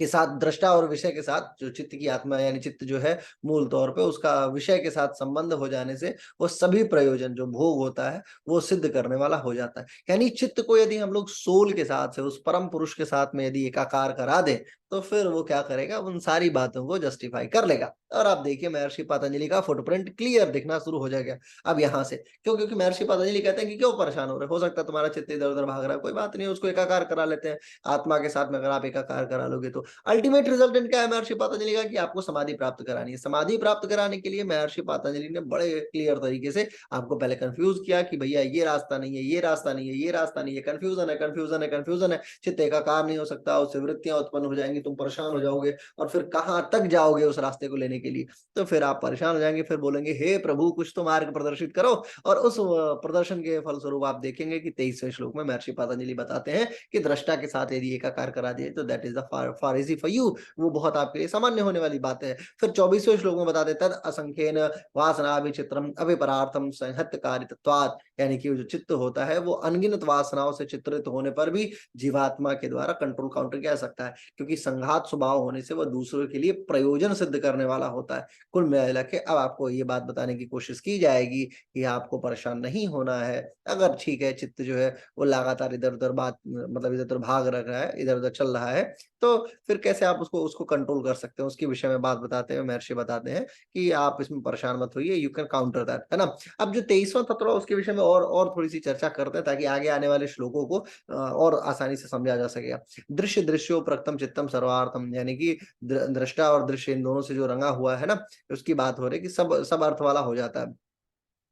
के साथ, दृष्टा और विषय के साथ, जो चित्त की आत्मा यानी चित्त जो है मूल तौर पे उसका विषय के साथ संबंध हो जाने से वो सभी प्रयोजन जो भोग होता है वो सिद्ध करने वाला हो जाता है। यानी चित्त को यदि हम लोग सोल के साथ से, उस परम पुरुष के साथ में यदि एकाकार करा दें तो फिर वो क्या करेगा, उन सारी बातों को जस्टिफाई कर लेगा। और आप देखिए महर्षि पतंजलि का फुटप्रिंट क्लियर दिखना शुरू हो जाएगा अब यहाँ से, क्यों, क्योंकि महर्षि पतंजलि कहते हैं कि क्यों परेशान हो रहे, हो सकता है तुम्हारा चित्त इधर उधर भाग रहा है, कोई बात नहीं, उसको एकाकार करा लेते हैं आत्मा के साथ में, अगर आप एकाकार करा लोगे तो अल्टीमेट रिजल्टेंट क्या है महर्षि पतंजलि का, कि आपको समाधि प्राप्त करानी है। समाधि प्राप्त कराने के लिए महर्षि पतंजलि ने बड़े क्लियर तरीके से आपको पहले कंफ्यूज किया कि भैया ये रास्ता नहीं है, ये रास्ता नहीं है, ये रास्ता नहीं है, कंफ्यूजन है, कंफ्यूजन है, कंफ्यूजन है, चित्त एकाकार नहीं हो सकता, उससे वृत्तियां उत्पन्न हो जाएंगी, तुम परेशान हो जाओगे, और फिर कहां तक जाओगे उस रास्ते को लेने के लिए, तो फिर आप परेशान हो जाएंगे, फिर बोलेंगे हे प्रभु कुछ तो मार्ग प्रदर्शित करो, और उस प्रदर्शन के फलस्वरूप आप देखेंगे कि 23वें श्लोक में महर्षि पतंजलि बताते हैं कि दृष्टा के साथ यदि एकाकार करा दिए तो that is the far easy for you, वो बहुत आपके लिए सामान्य होने वाली बात है। फिर 24वें श्लोक में बताते तद असंख्येन वासना विचित्रम अभिपरार्थम संहतकारित्वात्, यानी कि जो चित्त होता है वो अनगिनत वासनाओं से चित्रित होने पर भी जीवात्मा के द्वारा कंट्रोल काउंटर किया जा सकता है, क्योंकि संघात स्वभाव होने से वह दूसरों के लिए प्रयोजन सिद्ध करने वाला होता है। कुल मिला के अब आपको ये बात बताने की कोशिश की जाएगी कि आपको परेशान नहीं होना है, अगर ठीक है चित्त जो है वो लगातार इधर उधर बात मतलब इधर उधर भाग रहा है, इधर उधर चल रहा है, तो फिर कैसे आप उसको उसको कंट्रोल कर सकते हैं, उसके विषय में बात बताते हैं महर्षि बताते हैं कि आप इसमें परेशान मत होइए, यू कैन काउंटर दैट, है ना। अब जो 23वां तत्व है उसके विषय में और थोड़ी सी चर्चा करते हैं ताकि आगे आने वाले श्लोकों को और आसानी से समझा जा सकेगा। दृश्य दृश्यो प्रकृतम चित्तम सर्वार्थम, यानी कि दृष्टा और दृश्य इन दोनों से जो रंगा हुआ है ना, उसकी बात हो रही है कि सब सब अर्थ वाला हो जाता है।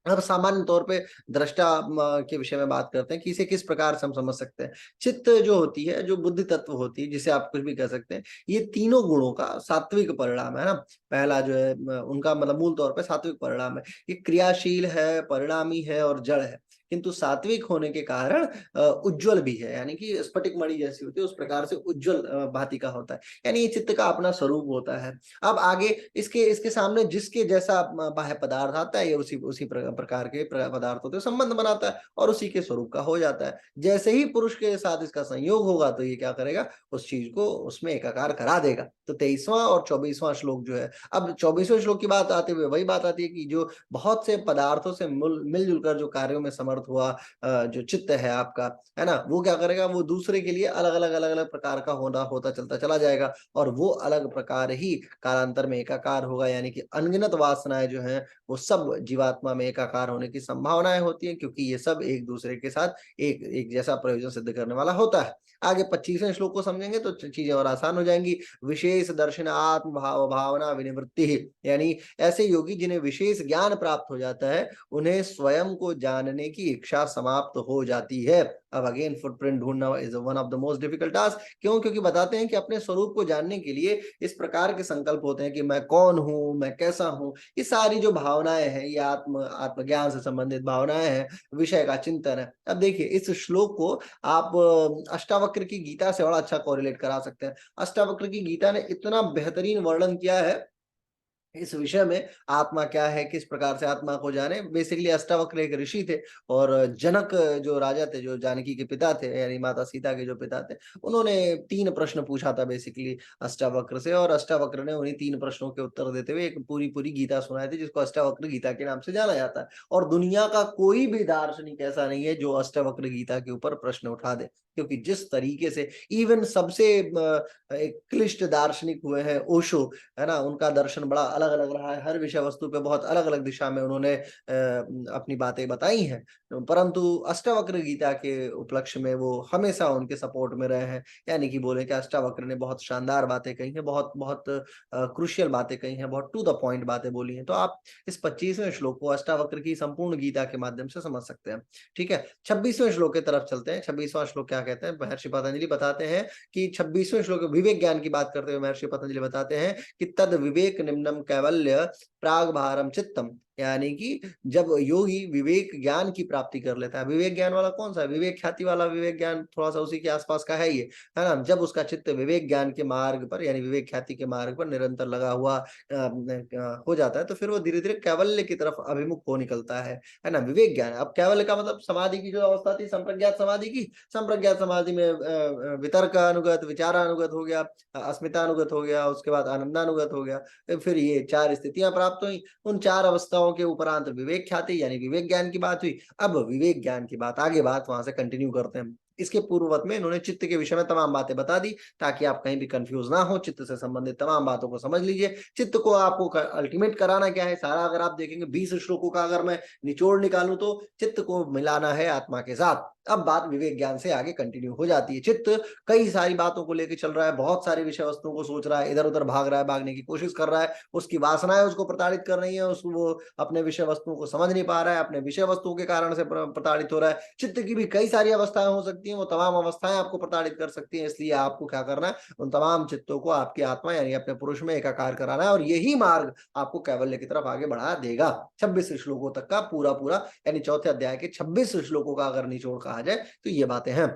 अब सामान्य तौर पे दृष्टा के विषय में बात करते हैं कि इसे किस प्रकार से हम समझ सकते हैं। चित्त जो होती है, जो बुद्धि तत्व होती है, जिसे आप कुछ भी कह सकते हैं, ये तीनों गुणों का सात्विक परिणाम है ना। पहला जो है उनका मतलब मूल तौर पे सात्विक परिणाम है। ये क्रियाशील है, परिणामी है और जड़ है, किंतु सात्विक होने के कारण उज्ज्वल भी है, यानी कि स्फटिक मणि जैसी होती है उस प्रकार से उज्ज्वल भांति का होता है, यानी ये चित्त का अपना स्वरूप होता है। अब आगे इसके इसके सामने जिसके जैसा बाह्य पदार्थ आता है, ये उसी उसी प्रकार के पदार्थों से संबंध बनाता है और उसी के स्वरूप का हो जाता है। जैसे ही पुरुष के साथ इसका संयोग होगा तो ये क्या करेगा, उस चीज को उसमें एकाकार करा देगा। तो 23वां और 24वां श्लोक जो है, अब 24वें श्लोक की बात आते हुए वही बात आती है कि जो बहुत से पदार्थों से मिलजुल कर जो कार्यों में समर्थ हुआ जो चित्त है आपका, है ना, वो क्या करेगा, वो दूसरे के लिए अलग अलग प्रकार का होना होता चलता चला जाएगा और वो अलग प्रकार ही कालांतर में एकाकार होगा, यानी कि अनगिनत वासनाएं जो हैं वो सब जीवात्मा में एकाकार होने की संभावनाएं होती हैं, क्योंकि ये सब एक दूसरे के साथ एक एक जैसा प्रयोजन सिद्ध करने वाला होता है। आगे 25वें श्लोक को समझेंगे तो चीजें और आसान हो जाएंगी। विशेष दर्शन आत्म भाव भावना विनिवृत्ति, यानी ऐसे योगी जिन्हें विशेष ज्ञान प्राप्त हो जाता है, उन्हें स्वयं को जानने की इच्छा समाप्त हो जाती है। अब अगेन फुटप्रिंट ढूंढना is one of the most difficult task. क्यों? क्योंकि बताते हैं कि अपने स्वरूप को जानने के लिए इस प्रकार के संकल्प होते हैं कि मैं कौन हूं, मैं कैसा हूं, ये सारी जो भावनाएं हैं ये आत्मज्ञान से संबंधित भावनाएं हैं, विषय का चिंतन है। अब देखिए इस श्लोक को आप अष्टावक्र की गीता से बड़ा अच्छा कोरिलेट करा सकते हैं। अष्टावक्र की गीता ने इतना बेहतरीन वर्णन किया है इस विषय में, आत्मा क्या है, किस प्रकार से आत्मा को जाने। बेसिकली अष्टावक्र एक ऋषि थे और जनक जो राजा थे, जो जानकी के पिता थे, यानी माता सीता के जो पिता थे, उन्होंने 3 प्रश्न पूछा था बेसिकली अष्टावक्र से, और अष्टावक्र ने उन्हीं 3 प्रश्नों के उत्तर देते हुए एक पूरी पूरी गीता सुनाई थी, जिसको अष्टावक्र गीता के नाम से जाना जाता है। और दुनिया का कोई भी दार्शनिक ऐसा नहीं है जो अष्टावक्र गीता के ऊपर प्रश्न उठा दे, क्योंकि जिस तरीके से इवन सबसे एक क्लिष्ट दार्शनिक हुए हैं ओशो, है ना, उनका दर्शन बड़ा अलग अलग रहा है, हर विषय वस्तु पे बहुत अलग अलग दिशा में उन्होंने अपनी बातें बताई हैं, परंतु अष्टावक्र गीता के उपलक्ष्य में वो हमेशा उनके सपोर्ट में रहे हैं। यानी कि बोले कि अष्टावक्र ने बहुत शानदार बातें कही हैं, बहुत बहुत क्रुशियल बातें कही हैं, बहुत टू द पॉइंट बातें बोली हैं। तो आप इस 25वें श्लोक को अष्टावक्र की संपूर्ण गीता के माध्यम से समझ सकते हैं। ठीक है, 26वें श्लोक की तरफ चलते हैं। 26वां श्लोक क्या कहते हैं, महर्षि पतंजलि बताते हैं कि 26वें श्लोक विवेक ज्ञान की बात करते हुए महर्षि पतंजलि बताते हैं कि तद विवेक निम्नम कैवल्य प्राग भारम चित्तम, यानी कि जब योगी विवेक ज्ञान की प्राप्ति कर लेता है, विवेक ज्ञान वाला कौन सा है, विवेक ख्याति वाला विवेक ज्ञान थोड़ा सा उसी के आसपास का है ये, है ना। जब उसका चित्त विवेक ज्ञान के मार्ग पर, यानी विवेक ख्याति के मार्ग पर निरंतर लगा हुआ हो जाता है, तो फिर वो धीरे धीरे कैवल्य की तरफ अभिमुख हो निकलता है ना। विवेक ज्ञान, अब कैवल्य का मतलब समाधि की जो अवस्था थी, संप्रज्ञात समाधि की, संप्रज्ञात समाधि में वितर्क अनुगत, विचारानुगत हो गया, अस्मितानुगत हो गया, उसके बाद आनंदानुगत हो गया, फिर ये 4 स्थितियां प्राप्त हुई। उन 4 अवस्थाओं के उपरांत विवेक ख्याति यानी विवेक ज्ञान की बात हुई। अब विवेक ज्ञान की बात, आगे बात वहां से कंटिन्यू करते हैं। इसके पूर्ववत में इन्होंने चित्त के विषय में तमाम बातें बता दी, ताकि आप कहीं भी कंफ्यूज ना हो, चित्त से संबंधित तमाम बातों को समझ लीजिए। चित्त को आपको अल्टीमेट कराना क्या है, सारा अगर आप देखेंगे 20 श्लोकों का अगर मैं निचोड़ निकालूं तो चित्त को मिलाना है आत्मा के साथ। अब बात विवेक ज्ञान से आगे कंटिन्यू हो जाती है। चित्त कई सारी बातों को लेकर चल रहा है, बहुत सारी विषय वस्तुओं को सोच रहा है, इधर उधर भाग रहा है, भागने की कोशिश कर रहा है, उसकी वासनाएं उसको प्रताड़ित कर रही है, उसको वो अपने विषय वस्तुओं को समझ नहीं पा रहा है, अपने विषय वस्तुओं के कारण से प्रताड़ित हो रहा है। चित्त की भी कई सारी अवस्थाएं हो सकती हैं, वो तमाम अवस्थाएं आपको प्रताड़ित कर सकती हैं, इसलिए आपको क्या करना है, उन तमाम चित्तों को आपकी आत्मा यानी अपने पुरुष में एकाकार कराना है, और यही मार्ग आपको कैवल्य की तरफ आगे बढ़ा देगा। 26 श्लोकों तक का पूरा पूरा, यानी चौथे अध्याय के 26 श्लोकों का अगर निचोड़ कहा जाए तो ये बातें हैं।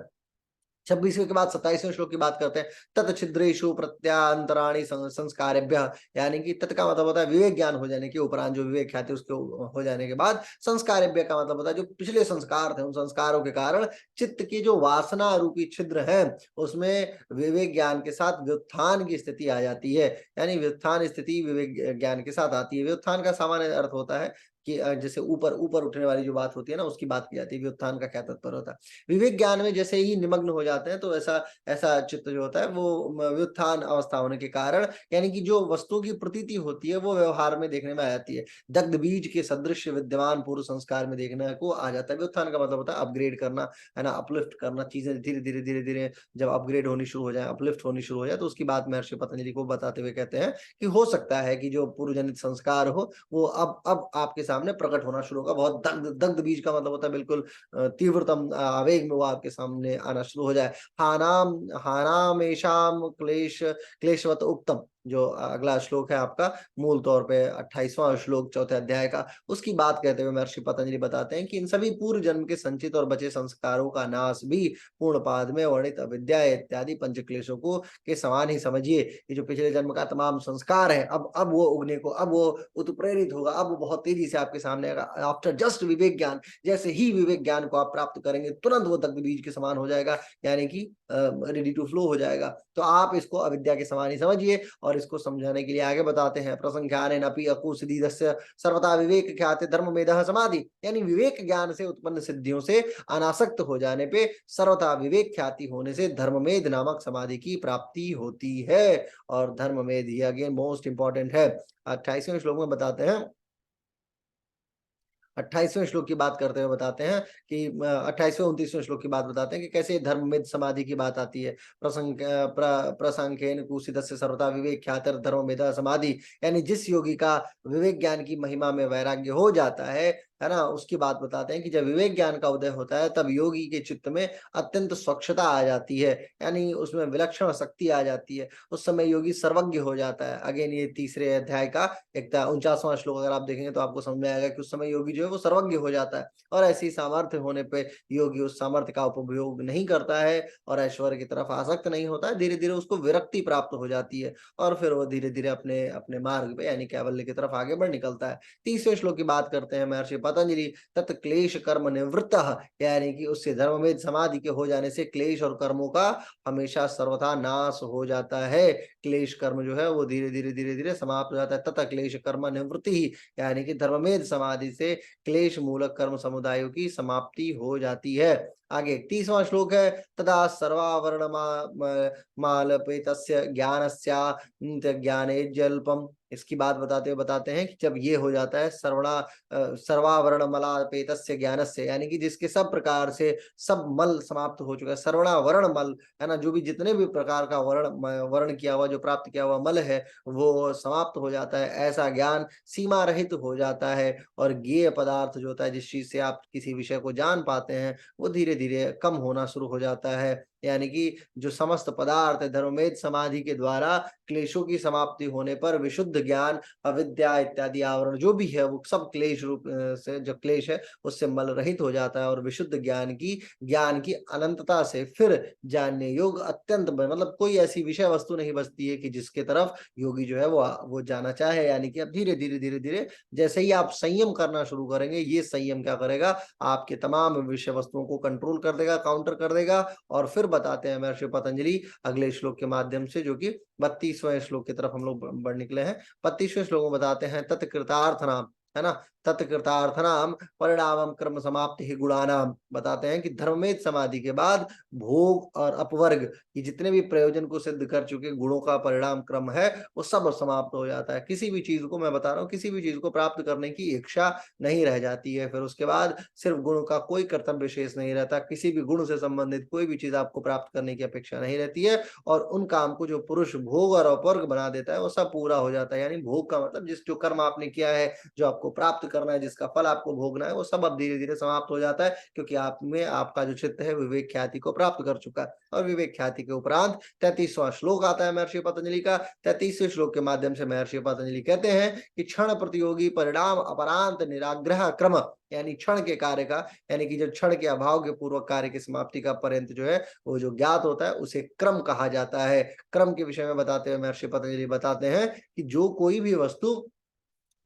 26वें के बाद 27वें श्लोक की बात करते हैं। तत् छिद्रेषु प्रत्यांतराणि संस्कारेभ्य, यानी कि तत् का मतलब होता है विवेक ज्ञान हो जाने के उपरांत, जो विवेक ख्याति उसके हो जाने के बाद, संस्कारेभ्य का मतलब होता है जो पिछले संस्कार थे, उन संस्कारों के कारण चित्त की जो वासना रूपी छिद्र है, उसमें विवेक ज्ञान के साथ व्युत्थान की स्थिति आ जाती है। यानी व्युत्थान स्थिति विवेक ज्ञान के साथ आती है। व्युत्थान का सामान्य अर्थ होता है कि जैसे ऊपर ऊपर उठने वाली जो बात होती है ना, उसकी बात की जाती है। व्युत्थान का क्या तात्पर्य होता है? विवेक ज्ञान में जैसे ही निमग्न हो जाते हैं तो ऐसा ऐसा चित्त जो होता है वो व्युत्थान अवस्था होने के कारण, यानी कि जो वस्तुओं की प्रतीति होती है वो व्यवहार में देखने में आ जाती है। दग्ध बीज के सदृश विद्यमान पूर्व संस्कार में देखने को आ जाता है। व्युत्थान का मतलब होता है अपग्रेड करना, है ना, अपलिफ्ट करना। चीजें धीरे धीरे धीरे धीरे जब अपग्रेड होनी शुरू हो जाए, अपलिफ्ट होनी शुरू हो जाए, तो उसकी बात महर्षि पतंजलि को बताते हुए कहते हैं कि हो सकता है कि जो पूर्व जनित संस्कार हो वो अब आपके सामने प्रकट होना शुरू होगा। बहुत दग्ध दग्ध बीज का मतलब होता है बिल्कुल तीव्रतम आवेग में वो आपके सामने आना शुरू हो जाए। हानाम हानामेशाम क्लेशवत उक्तम, जो अगला श्लोक है आपका, मूल तौर पे 28वां श्लोक चौथे अध्याय का, उसकी बात कहते हुए महर्षि पतंजलि बताते हैं कि इन सभी पूर्व जन्म के संचित और बचे संस्कारों का नाश भी पूर्ण पाद में वर्णित अविद्या इत्यादि पंच क्लेशों को के समान ही समझिए। ये जो पिछले जन्म का तमाम संस्कार है, अब वो उगने को, अब वो उत्प्रेरित होगा, अब वो बहुत तेजी से आपके सामने आएगा। आफ्टर जस्ट विवेक ज्ञान, जैसे ही विवेक ज्ञान को आप प्राप्त करेंगे तुरंत वो दग्ध बीज के समान हो जाएगा, यानी कि रेडी टू फ्लो हो जाएगा। तो आप इसको अविद्या के समान ही समझिए। और इसको समझाने के लिए आगे बताते हैं, प्रसंख्यान अपि अकुसिदस्य सर्वथा विवेक ख्याति धर्म मेधः समाधि, यानी विवेक ज्ञान से उत्पन्न सिद्धियों से अनासक्त हो जाने पे सर्वथा विवेक ख्याति होने से धर्ममेध नामक समाधि की प्राप्ति होती है। और धर्ममेध ये अगेन मोस्ट इंपॉर्टेंट है। 28वें श्लोक में बताते हैं, 28वें श्लोक की बात करते हुए बताते हैं कि 28वें 29वें श्लोक की बात बताते हैं कि कैसे धर्ममेध समाधि की बात आती है। प्रसंख्येन कुसिदस्य सर्वथा विवेक ख्यातर धर्ममेध समाधि, यानी जिस योगी का विवेक ज्ञान की महिमा में वैराग्य हो जाता है ना, उसकी बात बताते हैं कि जब विवेक ज्ञान का उदय होता है तब योगी के चित्त में अत्यंत स्वच्छता आ जाती है, यानी उसमें विलक्षण शक्ति आ जाती है। उस समय योगी सर्वज्ञ हो जाता है। अगेन ये तीसरे अध्याय का 49वां श्लोक अगर आप देखेंगे तो आपको समझ में आएगा कि उस समय योगी जो है वो सर्वज्ञ हो जाता है। और ऐसी सामर्थ्य होने पे योगी उस सामर्थ्य का उपयोग नहीं करता है और ऐश्वर्य की तरफ आसक्त नहीं होता है। धीरे धीरे उसको विरक्ति प्राप्त हो जाती है और फिर वो धीरे धीरे अपने अपने मार्ग पे यानी कैवल्य की तरफ आगे बढ़ निकलता है। 30वें श्लोक की बात करते हैं महर्षि पतंजलि, तत् क्लेश कर्म निवृत्त, यानी कि उससे धर्ममेध समाधि के हो जाने से क्लेश और कर्मों का हमेशा सर्वथा नाश हो जाता है। क्लेश कर्म जो है वो धीरे धीरे समाप्त हो जाता है। तथा क्लेश कर्म निवृत्ति ही, यानी कि धर्ममेध समाधि से क्लेश मूलक कर्म समुदायों की समाप्ति हो जाती है। आगे 30वां श्लोक है, तदा सर्वावरण मालपेतस्य ज्ञानस्या ज्ञाने जल्पम, इसकी बात बताते हुए बताते हैं कि जब ये हो जाता है सर्वावरण मलापेतस्य ज्ञानस्य, यानी कि जिसके सब प्रकार से सब मल समाप्त हो चुका है। सर्वणावरण मल, है ना, जो भी जितने भी प्रकार का वर्ण किया हुआ, जो प्राप्त किया हुआ मल है वो समाप्त हो जाता है। ऐसा ज्ञान सीमा रहित हो जाता है और ज्ञेय पदार्थ जो होता है, जिस चीज से आप किसी विषय को जान पाते हैं, वो धीरे धीरे कम होना शुरू हो जाता है। यानी कि जो समस्त पदार्थ है धर्ममेध समाधि के द्वारा क्लेशों की समाप्ति होने पर विशुद्ध ज्ञान, अविद्या इत्यादि आवरण जो भी है वो सब क्लेश रूप से जो क्लेश है उससे मल रहित हो जाता है और विशुद्ध ज्ञान की अनंतता से फिर जानने योग अत्यंत मतलब कोई ऐसी विषय वस्तु नहीं बचती है कि जिसके तरफ योगी जो है वो जाना चाहे। यानी कि अब धीरे धीरे धीरे धीरे जैसे ही आप संयम करना शुरू करेंगे, ये संयम क्या करेगा, आपके तमाम विषय वस्तुओं को कंट्रोल कर देगा, काउंटर कर देगा। और फिर बताते हैं महर्षि पतंजलि अगले श्लोक के माध्यम से, जो कि 32वें श्लोक की तरफ हम लोग बढ़ निकले हैं। 32वें श्लोक में बताते हैं, तत्कृतार्थ नाम, है ना, तत्कृतार्थनाम परिणामम कर्म समाप्ति ही गुणानाम, बताते हैं कि धर्ममेध समाधि के बाद भोग और अपवर्ग, ये जितने भी प्रयोजन को सिद्ध कर चुके गुणों का परिणाम क्रम है वो सब समाप्त हो जाता है। किसी भी चीज को, मैं बता रहा हूँ, किसी भी चीज को प्राप्त करने की इच्छा नहीं रह जाती है। फिर उसके बाद सिर्फ गुण का कोई कर्तव्य शेष नहीं रहता, किसी भी गुण से संबंधित कोई भी चीज आपको प्राप्त करने की अपेक्षा नहीं रहती है। और उन काम को जो पुरुष भोग और अपवर्ग बना देता है वो सब पूरा हो जाता है। यानी भोग का मतलब जिस जो कर्म आपने किया है, जो आपको प्राप्त करना है, जिसका फल आपको भोगना है, वो सब अब धीरे धीरे समाप्त हो जाता है, क्योंकि आप में आपका जो चित्त है विवेक ख्याति को प्राप्त कर चुका है। और विवेक ख्याति के उपरांत 33वां श्लोक आता है महर्षि पतंजलि का। 33वें श्लोक के माध्यम से महर्षि पतंजलि कहते हैं कि क्षण प्रतियोगी परिणाम अपरांत निराग्रह क्रम, यानी क्षण के कार्य का, यानी कि जो क्षण के अभाव के पूर्वक कार्य की समाप्ति का पर्यंत जो है वो जो ज्ञात होता है उसे क्रम कहा जाता है। क्रम के विषय में बताते हुए महर्षि पतंजलि बताते हैं कि जो कोई भी वस्तु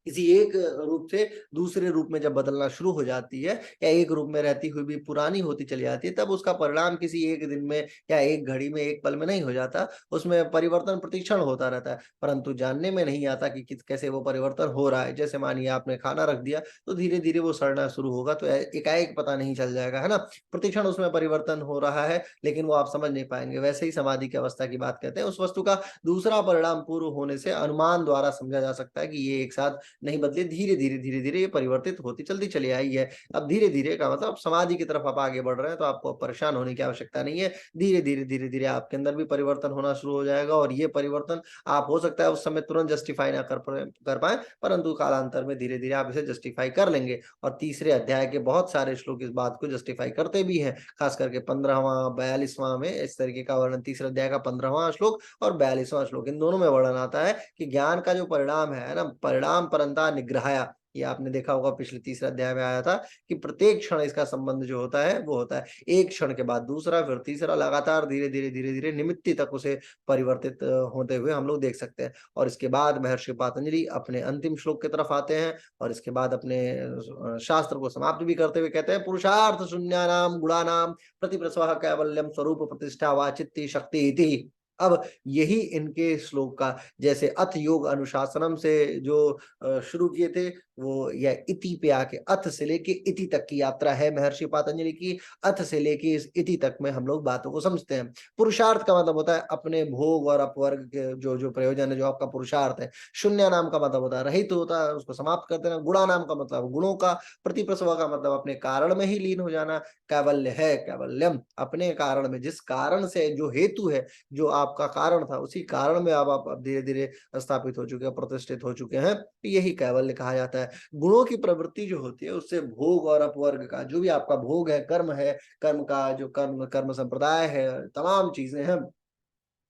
किसी एक रूप से दूसरे रूप में जब बदलना शुरू हो जाती है या एक रूप में रहती हुई भी पुरानी होती चली जाती है, तब उसका परिणाम किसी एक दिन में या एक घड़ी में एक पल में नहीं हो जाता। उसमें परिवर्तन प्रतिक्षण होता रहता है, परंतु जानने में नहीं आता कि कैसे वो परिवर्तन हो रहा है। जैसे मानिए आपने खाना रख दिया तो धीरे धीरे वो सड़ना शुरू होगा, तो एकाएक पता नहीं चल जाएगा, है ना। प्रतिक्षण उसमें परिवर्तन हो रहा है, लेकिन वो आप समझ नहीं पाएंगे। वैसे ही समाधि की अवस्था की बात कहते हैं, उस वस्तु का दूसरा परिणाम पूर्व होने से अनुमान द्वारा समझा जा सकता है कि ये एक साथ नहीं बदली, धीरे धीरे ये परिवर्तित होती चलती चली आई है। अब धीरे धीरे का मतलब समाधि की तरफ आप आगे बढ़ रहे हैं, तो आपको परेशान होने की आवश्यकता नहीं है। धीरे धीरे आपके अंदर भी परिवर्तन होना शुरू हो जाएगा, और ये परिवर्तन आप हो सकता है उस समय तुरंत जस्टिफाई ना कर पाए, परंतु कालांतर में धीरे धीरे आप इसे जस्टिफाई कर लेंगे। और तीसरे अध्याय के बहुत सारे श्लोक इस बात को जस्टिफाई करते भी हैं, खास करके 15वां 42वां में इस तरीके का वर्णन, तीसरे अध्याय का 15वां श्लोक और 42वां श्लोक, इन दोनों में वर्णन आता है कि ज्ञान का जो परिणाम है ना, परिणाम परंता निग्रहया, ये आपने देखा होगा पिछले तीसरे अध्याय में आया था कि प्रत्येक क्षण इसका संबंध जो होता है वो होता है एक क्षण के बाद दूसरा, फिर तीसरा, लगातार धीरे धीरे निमित्ति तक उसे परिवर्तित होते हुए हम लोग देख सकते हैं। और इसके बाद महर्षि पातंजलि अपने अंतिम श्लोक की तरफ आते हैं, और इसके बाद अपने शास्त्र को समाप्त भी करते हुए कहते हैं, पुरुषार्थ शून्यानाम गुणानाम प्रतिप्रसवः कैवल्यम स्वरूप प्रतिष्ठा वा चित्ति शक्ति इति। अब यही इनके श्लोक का, जैसे अथ योग अनुशासनम से जो शुरू किए थे, वो या इति पे आके अथ से लेके इति तक की यात्रा है महर्षि पातंजलि की। अथ से लेके इस इति तक में हम लोग बातों को समझते हैं। पुरुषार्थ का मतलब होता है अपने भोग और अपवर्ग के जो जो प्रयोजन है, जो आपका पुरुषार्थ है। शून्य नाम का मतलब होता है रहित होता है, उसको समाप्त कर देना। गुणा नाम का मतलब गुणों का, प्रतिप्रसव का मतलब अपने कारण में ही लीन हो जाना। कैवल्य है कैवल्यम, अपने कारण में, जिस कारण से, जो हेतु है, जो आपका कारण था, उसी कारण में आप धीरे धीरे स्थापित हो चुके हैं, प्रतिष्ठित हो चुके हैं, यही कैवल्य कहा जाता है। गुणों की प्रवृत्ति जो होती है, उससे भोग और अपवर्ग का, जो भी आपका भोग है, कर्म का जो कर्म संप्रदाय है, तमाम चीजें हैं,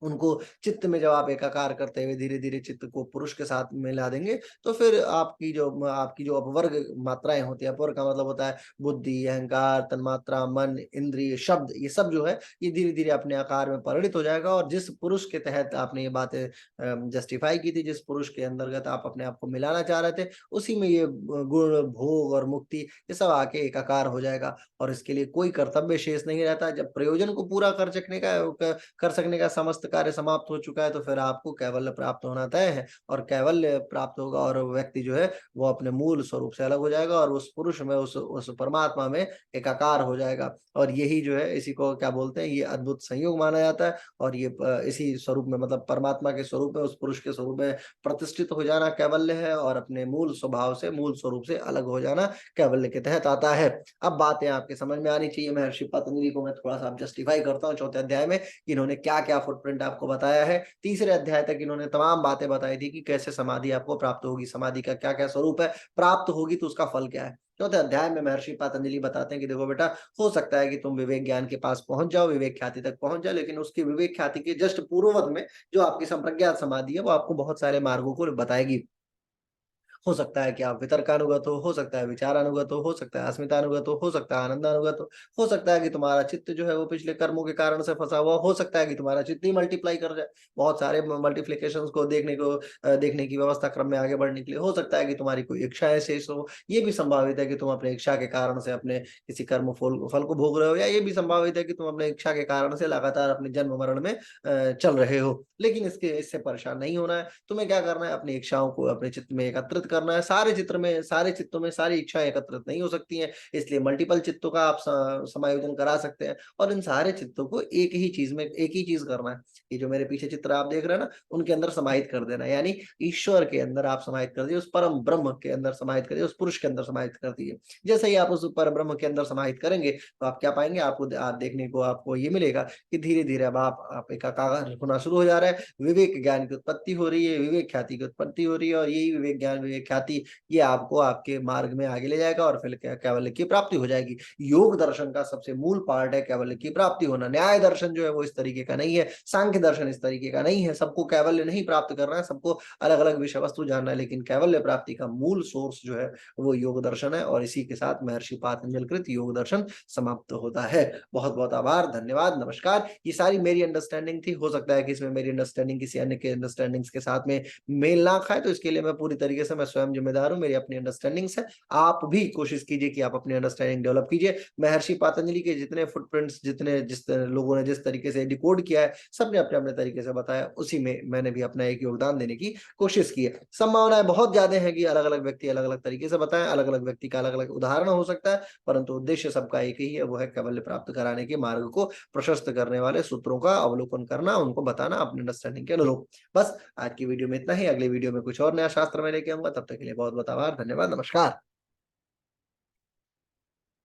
उनको चित्त में जब आप एकाकार करते हुए धीरे धीरे चित्त को पुरुष के साथ मिला देंगे, तो फिर आपकी जो अपवर्ग मात्राएं होती है, अपवर्ग का मतलब होता है बुद्धि, अहंकार, तन्मात्रा, मन, इंद्रिय, शब्द, ये सब जो है ये धीरे धीरे अपने आकार में परिणित हो जाएगा। और जिस पुरुष के तहत आपने ये बातें जस्टिफाई की थी, जिस पुरुष के अंतर्गत आप अपने आप को मिलाना चाह रहे थे, उसी में ये गुण, भोग और मुक्ति, ये सब आके एकाकार हो जाएगा। और इसके लिए कोई कर्तव्य शेष नहीं रहता। जब प्रयोजन को पूरा कर सकने का समस्त कार्य समाप्त हो चुका है, तो फिर आपको कैवल्य प्राप्त होना तय है। और कैवल्य प्राप्त होगा और व्यक्ति जो है वो अपने मूल स्वरूप से अलग हो जाएगा, और उस पुरुष में, उस परमात्मा में एकाकार हो जाएगा। और यही जो है, इसी को क्या बोलते हैं, ये अद्भुत संयोग माना जाता है। और ये इसी स्वरूप में, मतलब परमात्मा के स्वरूप में, उस पुरुष के स्वरूप में प्रतिष्ठित हो जाना कैवल्य है, और अपने मूल स्वभाव से, मूल स्वरूप से अलग हो जाना कैवल्य के तहत आता है। अब बातें आपके समझ में आनी चाहिए। महर्षि पतंजलि को मैं थोड़ा सा जस्टिफाई करता हूँ चौथे अध्याय में, कि इन्होंने क्या क्या फुटप्रिंट आपको बताया है। तीसरे अध्याय तक इन्होंने तमाम बातें बताई थी कि कैसे समाधि आपको प्राप्त होगी, समाधि का क्या क्या स्वरूप है, प्राप्त होगी तो उसका फल क्या है। चौथे अध्याय में महर्षि पतंजलि बताते हैं कि देखो बेटा, हो सकता है कि तुम विवेक ज्ञान के पास पहुंच जाओ, विवेक ख्याति तक पहुंच जाओ, लेकिन उसकी विवेक ख्याति के जस्ट पूर्ववत में जो आपकी संप्रज्ञात समाधि है, वो आपको बहुत सारे मार्गों को बताएगी। हो सकता है कि आप वितर्कानुगत हो सकता है विचारानुगत हो सकता है अस्मितानुगत हो सकता है आनंदानुगत हो सकता है कि तुम्हारा चित्त जो है वो पिछले कर्मों के कारण से फंसा हुआ हो सकता है कि तुम्हारा चित्त ही मल्टीप्लाई कर जाए, बहुत सारे मल्टीप्लिकेशन को देखने की व्यवस्था क्रम में आगे बढ़ने के लिए। हो सकता है कि तुम्हारी कोई इच्छाएं शेष हो, ये भी संभावित है कि तुम अपने इच्छा के कारण से अपने किसी कर्म फल को भोग रहे हो, या ये भी संभावित है कि तुम अपने इच्छा के कारण से लगातार अपने जन्म मरण में चल रहे हो। लेकिन इससे परेशान नहीं होना है। तुम्हें क्या करना है, अपनी इच्छाओं को अपने चित्त में एकत्रित करना है। सारे चित्तों में सारी इच्छाएं एकत्रित नहीं हो सकती हैं, इसलिए मल्टीपल चित्तों का आप समायोजन करा सकते हैं। और इन सारे चित्तों को एक ही चीज करना है। ये जो मेरे पीछे चित्र आप देख रहे हैं ना, उनके अंदर समाहित कर देना, यानी ईश्वर के अंदर आप समाहित कर दिए, उस परम ब्रह्म के अंदर समाहित कर दिए, उस पुरुष के अंदर समाहित कर दिए। जैसे ही आप उस पर ब्रह्म के अंदर समाहित करेंगे, तो आप क्या पाएंगे, आप देखने को आपको ये मिलेगा कि धीरे धीरे अब आप एकाकार होना शुरू हो जा रहा है। विवेक ज्ञान की उत्पत्ति हो रही है, विवेक ख्याति की उत्पत्ति हो रही है, और यही विवेक ज्ञान, विवेक ख्याति, ये आपको आपके मार्ग में आगे ले जाएगा, और फिर कैवल्य की प्राप्ति हो जाएगी। योग दर्शन का सबसे मूल पार्ट है कैवल्य की प्राप्ति होना। न्याय दर्शन जो है वो इस तरीके का नहीं है, सांख्य दर्शन इस तरीके का नहीं है। सबको कैवल्य नहीं प्राप्त करना है, सबको अलग अलग विषय वस्तु जानना है, लेकिन कैवल्य प्राप्ति का मूल सोर्स जो है वो योग दर्शन है। और इसी के साथ महर्षि पातंजल कृत योग दर्शन समाप्त होता है। बहुत बहुत आभार, धन्यवाद, नमस्कार। ये सारी मेरी अंडरस्टैंडिंग थी, हो सकता है कि इसमें मेरी अंडरस्टैंडिंग किसी अन्य के अंडरस्टैंडिंग्स के साथ में मेल ना खाए, तो इसके लिए मैं पूरी तरीके से मैं स्वयं जिम्मेदार हूं, मेरी अपनी अंडरस्टैंडिंग्स है। आप भी कोशिश कीजिए कि आप अपनी अंडरस्टैंडिंग डेवलप कीजिए। महर्षि पातंजलि के जितने फुटप्रिंट्स, जितने जिस लोगों ने जिस तरीके से डिकोड किया है, सबने अपने अपने तरीके से बताया, उसी में मैंने भी अपना एक योगदान देने की कोशिश की है। संभावनाएं बहुत ज्यादा है कि अलग अलग व्यक्ति अलग अलग तरीके से बताएं, अलग अलग व्यक्ति का अलग अलग उदाहरण हो सकता है, परंतु उद्देश्य सबका एक ही है, वो है कैवल्य प्राप्त कराने के मार्ग को प्रशस्त करने वाले सूत्रों का अवलोकन करना, उनको बताना अपने अंडरस्टैंडिंग के अनुरूप। बस आज की वीडियो में इतना ही। अगले वीडियो में कुछ और नया शास्त्र में लेके आऊंगा। तब तक के लिए बहुत बहुत आभार, धन्यवाद, नमस्कार।